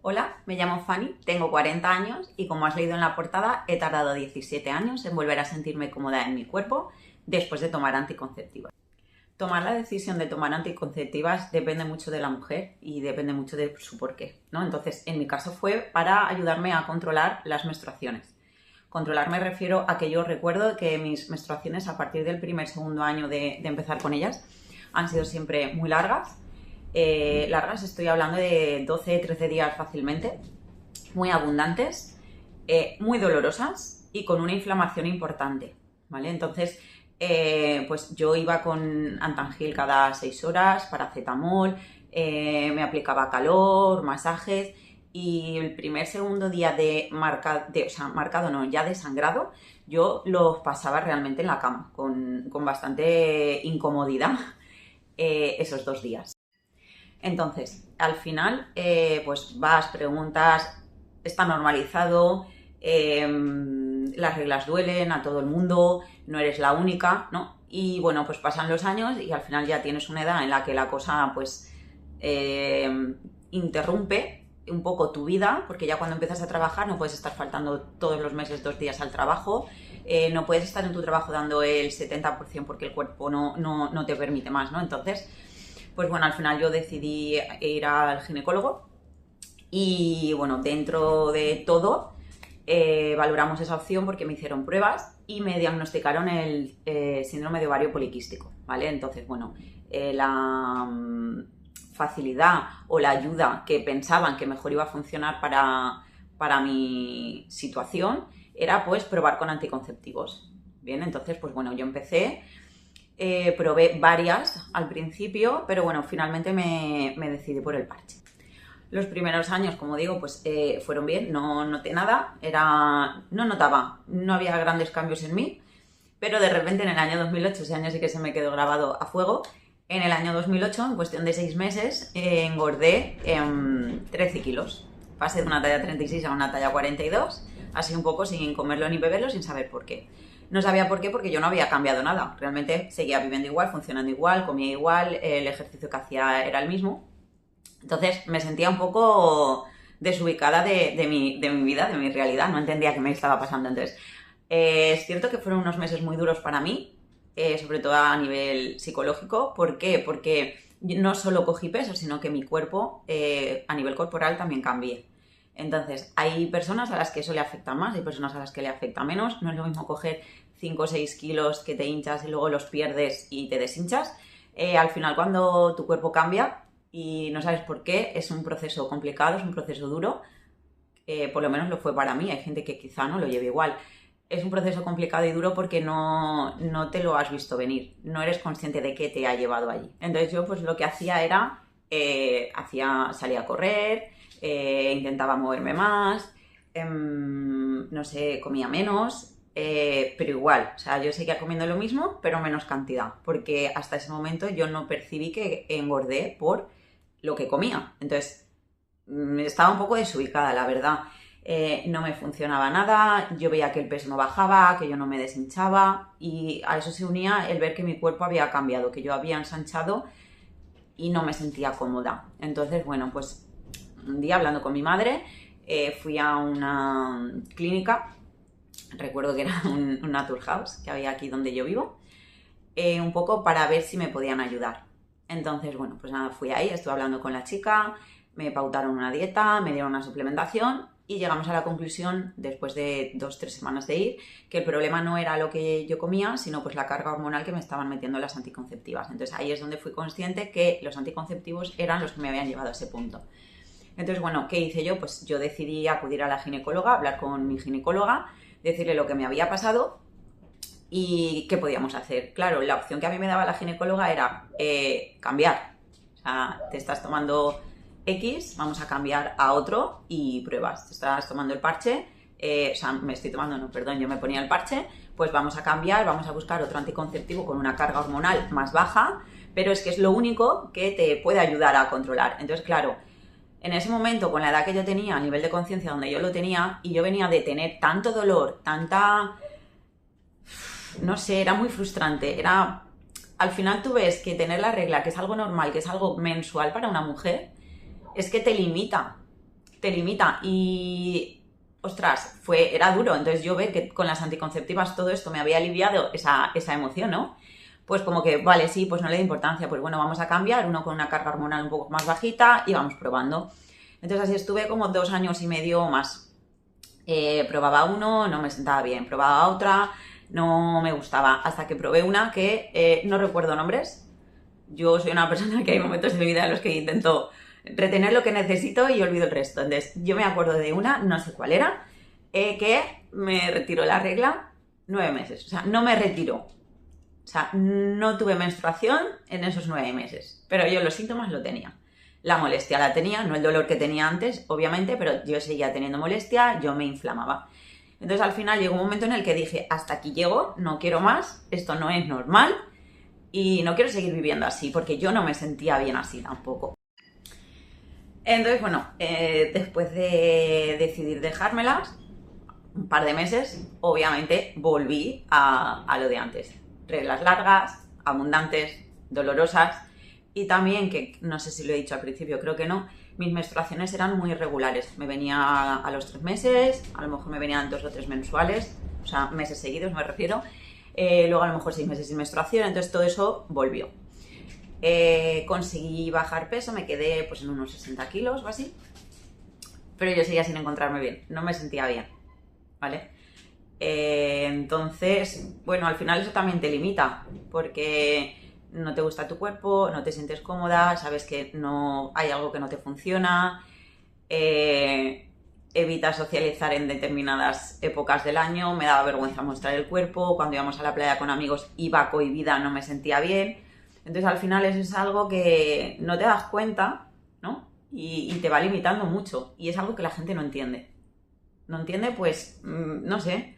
Hola, me llamo Fanny, tengo 40 años y como has leído en la portada, he tardado 17 años en volver a sentirme cómoda en mi cuerpo después de tomar anticonceptivas. Tomar la decisión de tomar anticonceptivas depende mucho de la mujer y depende mucho de su porqué, ¿no? Entonces, en mi caso fue para ayudarme a controlar las menstruaciones. Controlar me refiero a que yo recuerdo que mis menstruaciones a partir del segundo año de empezar con ellas han sido siempre muy largas. Largas, estoy hablando de 12-13 días fácilmente, muy abundantes, muy dolorosas y con una inflamación importante, ¿vale? Entonces, pues yo iba con Antangil cada 6 horas, paracetamol, me aplicaba calor, masajes y el segundo día marcado no, ya de sangrado, yo los pasaba realmente en la cama, con bastante incomodidad esos 2 días. Entonces, al final, pues vas, preguntas, está normalizado, las reglas duelen a todo el mundo, no eres la única, ¿no? Y bueno, pues pasan los años y al final ya tienes una edad en la que la cosa, pues, interrumpe un poco tu vida, porque ya cuando empiezas a trabajar no puedes estar faltando todos los meses 2 días al trabajo, no puedes estar en tu trabajo dando el 70% porque el cuerpo no te permite más, ¿no? Entonces, pues bueno, al final yo decidí ir al ginecólogo y bueno, dentro de todo valoramos esa opción porque me hicieron pruebas y me diagnosticaron el síndrome de ovario poliquístico, ¿vale? Entonces, bueno, la facilidad o la ayuda que pensaban que mejor iba a funcionar para mi situación era pues probar con anticonceptivos. Bien, entonces pues bueno, yo empecé, probé varias al principio, pero bueno, finalmente me decidí por el parche. Los primeros años, como digo, pues fueron bien, no noté nada, no había grandes cambios en mí, pero de repente en el año 2008, ese año sí que se me quedó grabado a fuego, en el año 2008, en cuestión de 6 meses, engordé 13 kilos. Pasé de una talla 36 a una talla 42, así un poco sin comerlo ni beberlo, sin saber por qué. No sabía por qué porque yo no había cambiado nada, realmente seguía viviendo igual, funcionando igual, comía igual, el ejercicio que hacía era el mismo. Entonces me sentía un poco desubicada de mi vida, de mi realidad, no entendía qué me estaba pasando. Entonces, es cierto que fueron unos meses muy duros para mí, sobre todo a nivel psicológico. ¿Por qué? Porque no solo cogí peso, sino que mi cuerpo a nivel corporal también cambié. Entonces, hay personas a las que eso le afecta más, hay personas a las que le afecta menos. No es lo mismo coger 5 o 6 kilos que te hinchas y luego los pierdes y te deshinchas. Al final, cuando tu cuerpo cambia y no sabes por qué, es un proceso complicado, es un proceso duro. Por lo menos lo fue para mí, hay gente que quizá no lo lleve igual. Es un proceso complicado y duro porque no te lo has visto venir, no eres consciente de qué te ha llevado allí. Entonces yo pues lo que hacía era, salía a correr, intentaba moverme más, no sé, comía menos, pero igual, o sea, yo seguía comiendo lo mismo, pero menos cantidad, porque hasta ese momento yo no percibí que engordé por lo que comía. Entonces, estaba un poco desubicada, la verdad. No me funcionaba nada, yo veía que el peso no bajaba, que yo no me deshinchaba y a eso se unía el ver que mi cuerpo había cambiado, que yo había ensanchado y no me sentía cómoda. Entonces, bueno, pues un día hablando con mi madre, fui a una clínica, recuerdo que era un Naturhaus que había aquí donde yo vivo, un poco para ver si me podían ayudar. Entonces, bueno, pues nada, fui ahí, estuve hablando con la chica, me pautaron una dieta, me dieron una suplementación y llegamos a la conclusión, después de 2-3 semanas de ir, que el problema no era lo que yo comía, sino pues la carga hormonal que me estaban metiendo las anticonceptivas. Entonces ahí es donde fui consciente que los anticonceptivos eran los que me habían llevado a ese punto. Entonces, bueno, ¿qué hice yo? Pues yo decidí acudir a la ginecóloga, hablar con mi ginecóloga, decirle lo que me había pasado y qué podíamos hacer. Claro, la opción que a mí me daba la ginecóloga era cambiar. O sea, te estás tomando X, vamos a cambiar a otro y pruebas. Te estás tomando el parche, yo me ponía el parche, pues vamos a cambiar, vamos a buscar otro anticonceptivo con una carga hormonal más baja, pero es que es lo único que te puede ayudar a controlar. Entonces, claro, en ese momento, con la edad que yo tenía, a nivel de conciencia donde yo lo tenía, y yo venía de tener tanto dolor, no sé, era muy frustrante, al final tú ves que tener la regla, que es algo normal, que es algo mensual para una mujer, es que te limita. te limita y, ostras, era duro. Entonces yo ver que con las anticonceptivas todo esto me había aliviado esa emoción, ¿no? Pues como que, vale, sí, pues no le da importancia, pues bueno, vamos a cambiar, uno con una carga hormonal un poco más bajita y vamos probando. Entonces así estuve como 2 años y medio más. Probaba uno, no me sentaba bien, probaba otra, no me gustaba, hasta que probé una que no recuerdo nombres. Yo soy una persona que hay momentos de mi vida en los que intento retener lo que necesito y olvido el resto. Entonces, yo me acuerdo de una, no sé cuál era, que me retiró la regla 9 meses. O sea, no me retiró. O sea, no tuve menstruación en esos 9 meses. Pero yo los síntomas lo tenía. La molestia la tenía, no el dolor que tenía antes, obviamente, pero yo seguía teniendo molestia, yo me inflamaba. Entonces, al final llegó un momento en el que dije, hasta aquí llego, no quiero más, esto no es normal y no quiero seguir viviendo así, porque yo no me sentía bien así tampoco. Entonces, bueno, después de decidir dejármelas, un par de meses, obviamente volví a lo de antes. Reglas largas, abundantes, dolorosas y también, que no sé si lo he dicho al principio, creo que no, mis menstruaciones eran muy irregulares. Me venía a los 3 meses, a lo mejor me venían 2 o 3 mensuales, o sea, meses seguidos me refiero. Luego a lo mejor 6 meses sin menstruación, entonces todo eso volvió. Conseguí bajar peso, me quedé pues en unos 60 kilos o así, pero yo seguía sin encontrarme bien, no me sentía bien, ¿vale? Entonces, bueno, al final eso también te limita, porque no te gusta tu cuerpo, no te sientes cómoda, sabes que no hay algo que no te funciona, evita socializar en determinadas épocas del año, me daba vergüenza mostrar el cuerpo, cuando íbamos a la playa con amigos iba cohibida, no me sentía bien. Entonces al final eso es algo que no te das cuenta, ¿no? Y te va limitando mucho y es algo que la gente no entiende. No entiende, pues, no sé.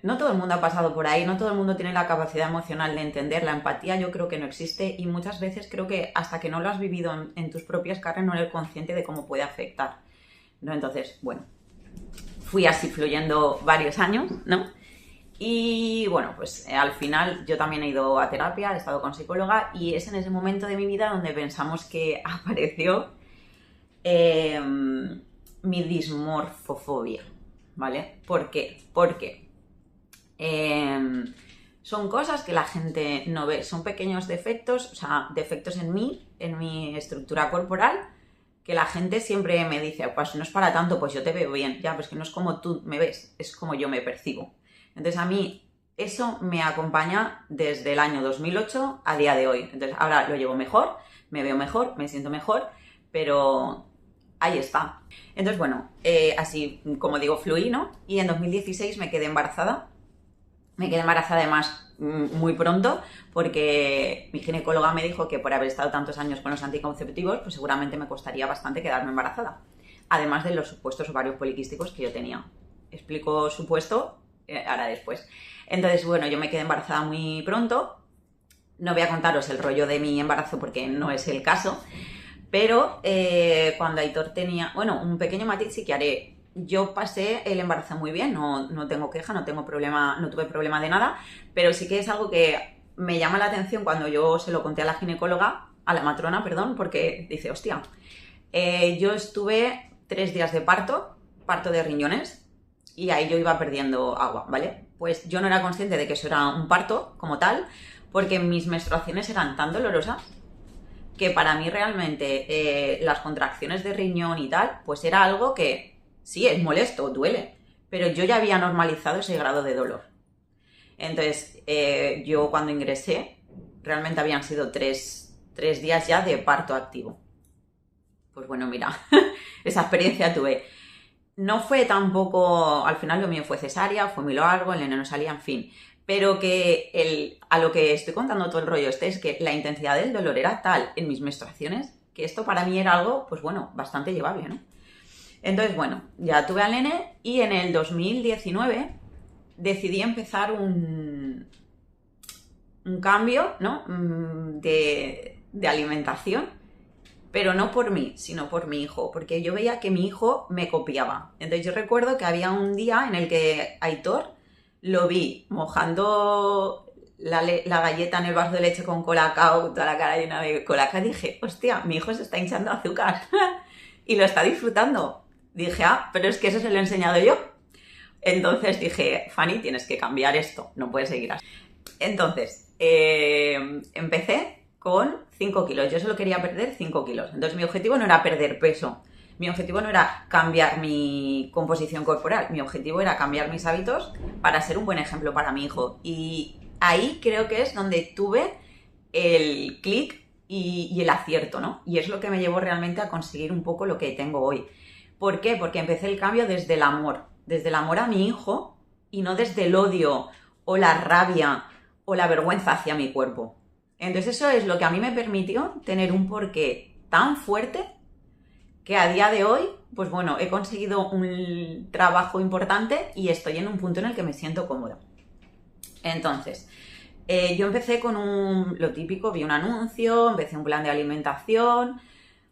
No todo el mundo ha pasado por ahí, no todo el mundo tiene la capacidad emocional de entender, la empatía yo creo que no existe y muchas veces creo que hasta que no lo has vivido en tus propias carnes no eres consciente de cómo puede afectar, ¿no? Entonces, bueno, fui así fluyendo varios años, ¿no? Y bueno, pues al final yo también he ido a terapia, he estado con psicóloga y es en ese momento de mi vida donde pensamos que apareció mi dismorfofobia, ¿vale? ¿Por qué? Porque son cosas que la gente no ve, son pequeños defectos, o sea, defectos en mí, en mi estructura corporal, que la gente siempre me dice, pues no es para tanto, pues yo te veo bien, ya, pues que no es como tú me ves, es como yo me percibo. Entonces a mí eso me acompaña desde el año 2008 a día de hoy. Entonces ahora lo llevo mejor, me veo mejor, me siento mejor, pero ahí está. Entonces bueno, así como digo, fluí, ¿no? Y en 2016 me quedé embarazada. Me quedé embarazada además muy pronto porque mi ginecóloga me dijo que por haber estado tantos años con los anticonceptivos, pues seguramente me costaría bastante quedarme embarazada. Además de los supuestos ovarios poliquísticos que yo tenía. Explico supuesto ahora después. Entonces, bueno, yo me quedé embarazada muy pronto. No voy a contaros el rollo de mi embarazo porque no es el caso. Pero cuando Aitor tenía, bueno, un pequeño matiz sí que haré. Yo pasé el embarazo muy bien, no tengo queja, no tengo problema, no tuve problema de nada, pero sí que es algo que me llama la atención cuando yo se lo conté a la ginecóloga, a la matrona, perdón, porque dice, hostia, yo estuve 3 días de parto de riñones, y ahí yo iba perdiendo agua, ¿vale? Pues yo no era consciente de que eso era un parto como tal, porque mis menstruaciones eran tan dolorosas que para mí realmente las contracciones de riñón y tal, pues era algo que sí, es molesto, duele, pero yo ya había normalizado ese grado de dolor. Entonces, yo cuando ingresé, realmente habían sido 3 días ya de parto activo. Pues bueno, mira, esa experiencia tuve. No fue tampoco, al final lo mío fue cesárea, fue muy largo, el nene no salía, en fin. Pero que a lo que estoy contando todo el rollo es que la intensidad del dolor era tal en mis menstruaciones que esto para mí era algo, pues bueno, bastante llevable, ¿no? Entonces, bueno, ya tuve al nene y en el 2019 decidí empezar un cambio, ¿no? de alimentación. Pero no por mí, sino por mi hijo, porque yo veía que mi hijo me copiaba. Entonces yo recuerdo que había un día en el que Aitor lo vi mojando la galleta en el vaso de leche con colacao, toda la cara llena de colacao, dije, hostia, mi hijo se está hinchando de azúcar y lo está disfrutando. Dije, pero es que eso se lo he enseñado yo. Entonces dije, Fanny, tienes que cambiar esto, no puedes seguir así. Entonces, empecé con 5 kilos. Yo solo quería perder 5 kilos. Entonces mi objetivo no era perder peso. Mi objetivo no era cambiar mi composición corporal. Mi objetivo era cambiar mis hábitos para ser un buen ejemplo para mi hijo. Y ahí creo que es donde tuve el clic y el acierto, ¿no? Y es lo que me llevó realmente a conseguir un poco lo que tengo hoy. ¿Por qué? Porque empecé el cambio desde el amor a mi hijo y no desde el odio o la rabia o la vergüenza hacia mi cuerpo. Entonces eso es lo que a mí me permitió tener un porqué tan fuerte que a día de hoy, pues bueno, he conseguido un trabajo importante y estoy en un punto en el que me siento cómoda. Entonces, yo empecé con lo típico, vi un anuncio, empecé un plan de alimentación,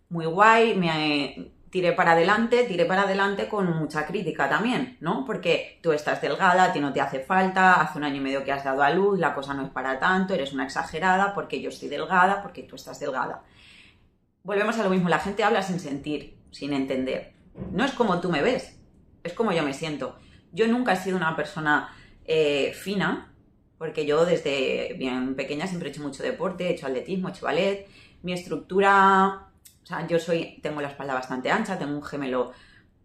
muy guay, me tiré para adelante con mucha crítica también, ¿no? Porque tú estás delgada, a ti no te hace falta, hace 1 año y medio que has dado a luz, la cosa no es para tanto, eres una exagerada, porque yo estoy delgada, porque tú estás delgada. Volvemos a lo mismo, la gente habla sin sentir, sin entender. No es como tú me ves, es como yo me siento. Yo nunca he sido una persona fina, porque yo desde bien pequeña siempre he hecho mucho deporte, he hecho atletismo, he hecho ballet. Mi estructura, o sea, tengo la espalda bastante ancha, tengo un gemelo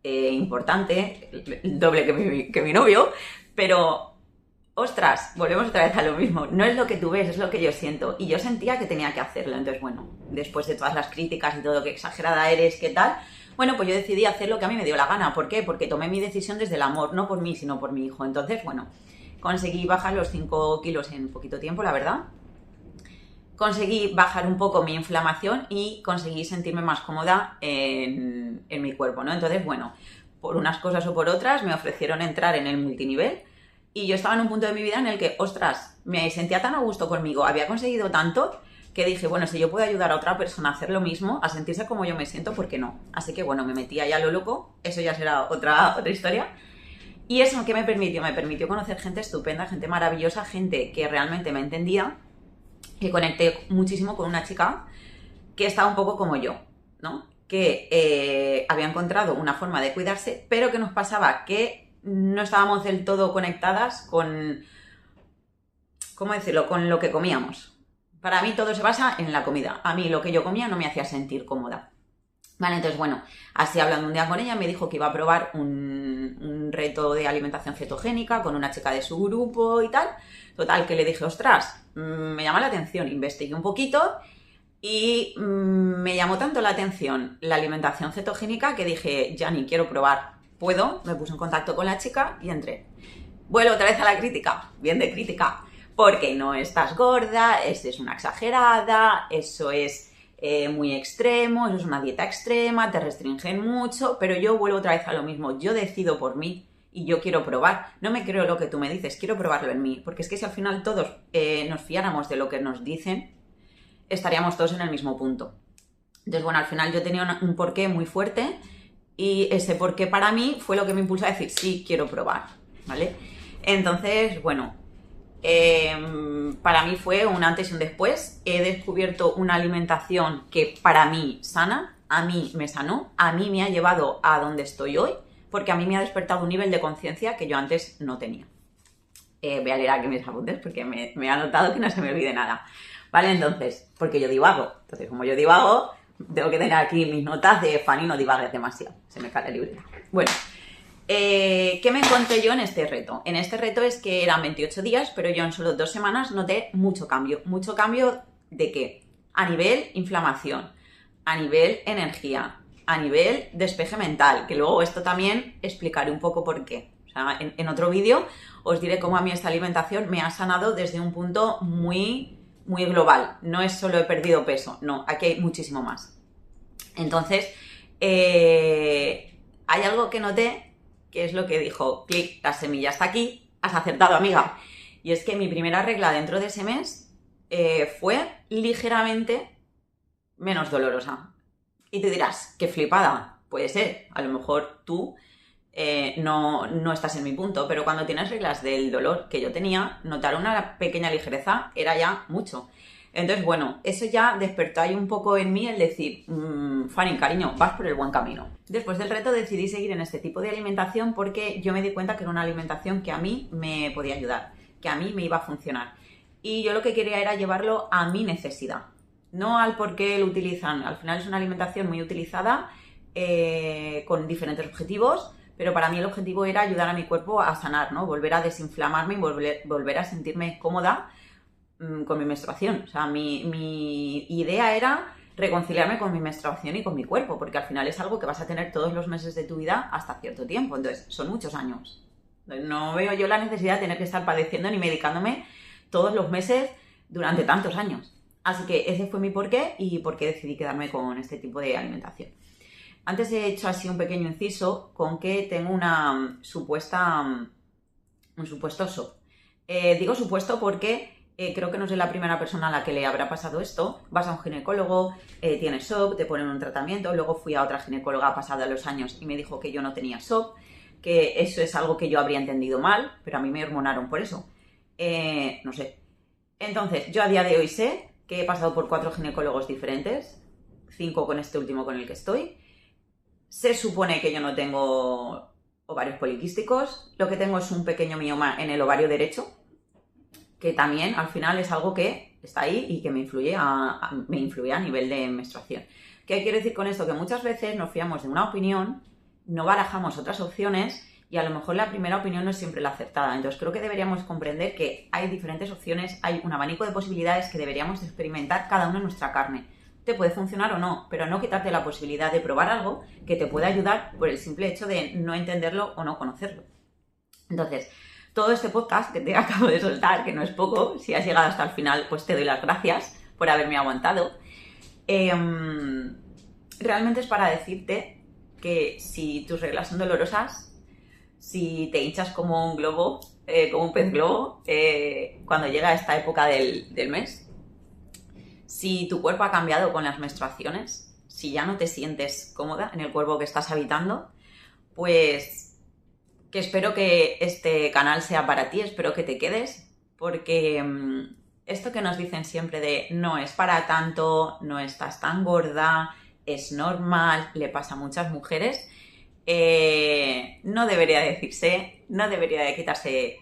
importante, el doble que mi novio, pero ostras, volvemos otra vez a lo mismo. No es lo que tú ves, es lo que yo siento. Y yo sentía que tenía que hacerlo. Entonces, bueno, después de todas las críticas y todo, qué exagerada eres, qué tal, bueno, pues yo decidí hacer lo que a mí me dio la gana. ¿Por qué? Porque tomé mi decisión desde el amor, no por mí, sino por mi hijo. Entonces, bueno, conseguí bajar los 5 kilos en poquito tiempo, la verdad. Conseguí bajar un poco mi inflamación y conseguí sentirme más cómoda en mi cuerpo, ¿no? Entonces, bueno, por unas cosas o por otras me ofrecieron entrar en el multinivel. Y yo estaba en un punto de mi vida en el que, ostras, me sentía tan a gusto conmigo, había conseguido tanto, que dije, bueno, si yo puedo ayudar a otra persona a hacer lo mismo, a sentirse como yo me siento, ¿por qué no? Así que, bueno, me metí allá a lo loco, eso ya será otra historia. Y eso, ¿qué me permitió? Me permitió conocer gente estupenda, gente maravillosa, gente que realmente me entendía, que conecté muchísimo con una chica que estaba un poco como yo, ¿no? Que había encontrado una forma de cuidarse, pero que nos pasaba que no estábamos del todo conectadas con, ¿cómo decirlo?, con lo que comíamos. Para mí todo se basa en la comida. A mí lo que yo comía no me hacía sentir cómoda. Vale, entonces bueno, así hablando un día con ella me dijo que iba a probar un reto de alimentación cetogénica con una chica de su grupo y tal. Total, que le dije, ostras, me llama la atención, investigué un poquito y me llamó tanto la atención la alimentación cetogénica que dije, ya ni quiero probar. ¿Puedo? Me puse en contacto con la chica y entré. Vuelvo otra vez a la crítica, bien de crítica, porque no estás gorda, eso es una exagerada, eso es muy extremo, eso es una dieta extrema, te restringen mucho, pero yo vuelvo otra vez a lo mismo, yo decido por mí y yo quiero probar, no me creo lo que tú me dices, quiero probarlo en mí, porque es que si al final todos nos fiáramos de lo que nos dicen, estaríamos todos en el mismo punto. Entonces, bueno, al final yo tenía un porqué muy fuerte. Y ese porqué para mí fue lo que me impulsó a decir, sí, quiero probar, ¿vale? Entonces, bueno, para mí fue un antes y un después. He descubierto una alimentación que para mí sana, a mí me sanó, a mí me ha llevado a donde estoy hoy, porque a mí me ha despertado un nivel de conciencia que yo antes no tenía. Voy a leer aquí mis apuntes porque me he anotado que no se me olvide nada. ¿Vale? Entonces, porque yo divago. Entonces, como yo divago, tengo que tener aquí mis notas de Fanny, no divagues demasiado. Se me cae la libreta. Bueno, ¿qué me encontré yo en este reto? En este reto es que eran 28 días, pero yo en solo 2 semanas noté mucho cambio. ¿Mucho cambio de qué? A nivel inflamación, a nivel energía, a nivel despeje mental, que luego esto también explicaré un poco por qué. O sea, en otro vídeo os diré cómo a mí esta alimentación me ha sanado desde un punto muy global. No es solo he perdido peso, no, aquí hay muchísimo más. Entonces, hay algo que noté, que es lo que dijo, clic, la semilla está aquí, has acertado, amiga. Y es que mi primera regla dentro de ese mes fue ligeramente menos dolorosa. Y te dirás, qué flipada, puede ser, a lo mejor tú no estás en mi punto, pero cuando tienes reglas del dolor que yo tenía, notar una pequeña ligereza era ya mucho. Entonces, bueno, eso ya despertó ahí un poco en mí el decir, Fanny, cariño, vas por el buen camino. Después del reto decidí seguir en este tipo de alimentación porque yo me di cuenta que era una alimentación que a mí me podía ayudar, que a mí me iba a funcionar. Y yo lo que quería era llevarlo a mi necesidad, no al por qué lo utilizan. Al final es una alimentación muy utilizada, con diferentes objetivos, pero para mí el objetivo era ayudar a mi cuerpo a sanar, ¿no? Volver a desinflamarme y volver a sentirme cómoda con mi menstruación. O sea, mi idea era reconciliarme con mi menstruación y con mi cuerpo, porque al final es algo que vas a tener todos los meses de tu vida hasta cierto tiempo. Entonces, son muchos años. No veo yo la necesidad de tener que estar padeciendo ni medicándome todos los meses durante tantos años. Así que ese fue mi porqué y por qué decidí quedarme con este tipo de alimentación. Antes he hecho así un pequeño inciso con que tengo un supuesto SOP. Digo supuesto porque creo que no soy la primera persona a la que le habrá pasado esto. Vas a un ginecólogo, tienes SOP, te ponen un tratamiento. Luego fui a otra ginecóloga pasada los años y me dijo que yo no tenía SOP, que eso es algo que yo habría entendido mal, pero a mí me hormonaron por eso. No sé. Entonces, yo a día de hoy sé que he pasado por 4 ginecólogos diferentes, 5 con este último con el que estoy. Se supone que yo no tengo ovarios poliquísticos, lo que tengo es un pequeño mioma en el ovario derecho, que también al final es algo que está ahí y que me influye a nivel de menstruación. ¿Qué quiero decir con esto? Que muchas veces nos fiamos de una opinión, no barajamos otras opciones y a lo mejor la primera opinión no es siempre la acertada. Entonces creo que deberíamos comprender que hay diferentes opciones, hay un abanico de posibilidades que deberíamos experimentar cada uno en nuestra carne. Te puede funcionar o no, pero no quitarte la posibilidad de probar algo que te pueda ayudar por el simple hecho de no entenderlo o no conocerlo. Entonces, todo este podcast que te acabo de soltar, que no es poco, si has llegado hasta el final, pues te doy las gracias por haberme aguantado. Realmente es para decirte que si tus reglas son dolorosas, si te hinchas como un globo, como un pez globo, cuando llega esta época del mes, si tu cuerpo ha cambiado con las menstruaciones, si ya no te sientes cómoda en el cuerpo que estás habitando, pues que espero que este canal sea para ti, espero que te quedes, porque esto que nos dicen siempre de no es para tanto, no estás tan gorda, es normal, le pasa a muchas mujeres, no debería decirse, no debería de quitarse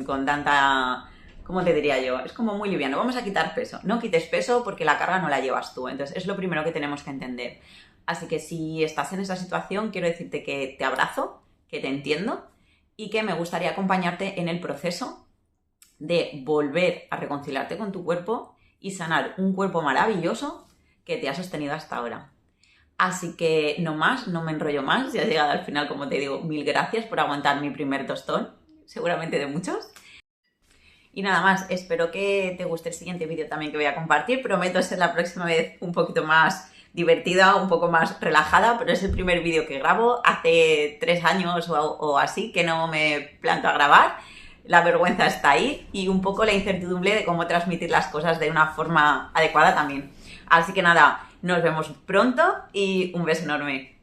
con tanta... ¿Cómo te diría yo? Es como muy liviano. Vamos a quitar peso. No quites peso porque la carga no la llevas tú. Entonces es lo primero que tenemos que entender. Así que si estás en esa situación, quiero decirte que te abrazo, que te entiendo y que me gustaría acompañarte en el proceso de volver a reconciliarte con tu cuerpo y sanar un cuerpo maravilloso que te ha sostenido hasta ahora. Así que no más, no me enrollo más. Ya he llegado al final, como te digo, 1000 gracias por aguantar mi primer tostón, seguramente de muchos. Y nada más, espero que te guste el siguiente vídeo también que voy a compartir. Prometo ser la próxima vez un poquito más divertida, un poco más relajada, pero es el primer vídeo que grabo. Hace 3 años o así que no me planto a grabar. La vergüenza está ahí y un poco la incertidumbre de cómo transmitir las cosas de una forma adecuada también. Así que nada, nos vemos pronto y un beso enorme.